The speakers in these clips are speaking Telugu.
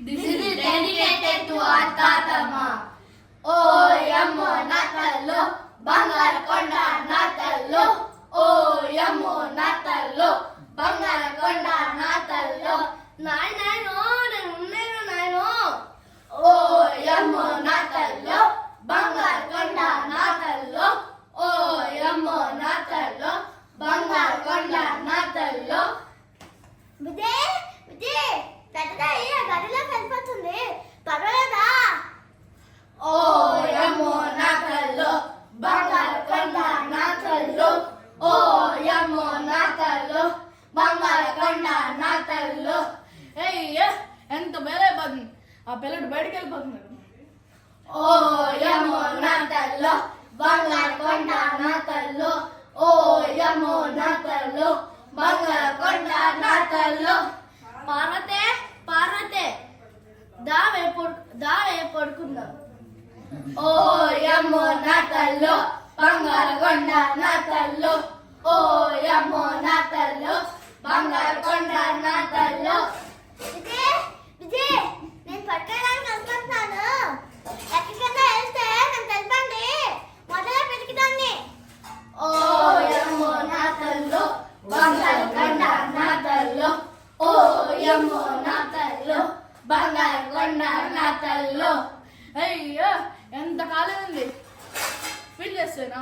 This is dedicated to our Tatama. O Yammo Natallo, Bangalakonda Natallo. O Yammo Natallo, Bangalakonda Natallo. Nine, O Yammo Natallo, Bangalakonda Natallo. O Yammo Natallo, Bangalakonda Natallo. Vijay పెద్దయ్య గదిలో కలిపోతుంది పర్వాలేదా? ఓ యమ్మో నాకల్లో బంగాళకొండ నాకల్లో. ఓ యమ్మో నాకల్లో బంగాళకొండ నాకల్లో. ఎంత బేలైపోతుంది, ఆ పిల్లడు బయటికి వెళ్ళిపోతున్నాడు. ఓ యమ్మో నాకల్లో బంగాళకొండ నాకల్లో. ఓ యమ్మో నాకల్లో బంగాళకొండ నాకల్లో. పార్వతే దావే పడుకుందాం. ఓ యమ్మో నాకల్లో బంగాళకొండ నాకల్లో. ఓ యమ్మో నాకల్లో బంగాళకొండ నాకల్లో. విజయ్ నేను పట్టుకోవడానికి అనుకుంటున్నాను. ఎక్కడికైనా వెళ్తే నన్ను తెలపండి, మొదలు పెరిగిదాన్ని. ఓ యమ్మో నాకల్లో బంగాళకొండ నాకల్లో. ఓ యమ్మో నాకల్లో బంగాళకొండ నాకల్లో. అయ్యో ఎంత కాలం ఉంది, ఫీల్ చేస్తానా?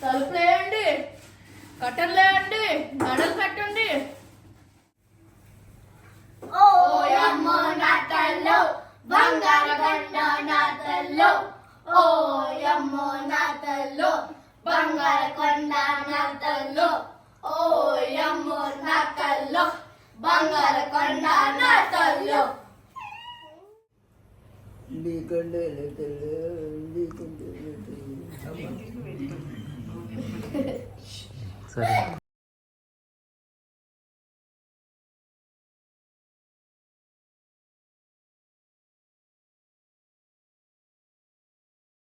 తలుపులు వేయండి, కట్టెలు వేయండి, గడలు పెట్టండి. ఓ యమ్మో నాకల్లో బంగాళకొండ నాకల్లో. ఓ యమ్మో నాకల్లో బంగాళకొండ నాకల్లో. ఓ యమ్మో నాకల్లో బంగాళకొండ నాకల్లో. సరే.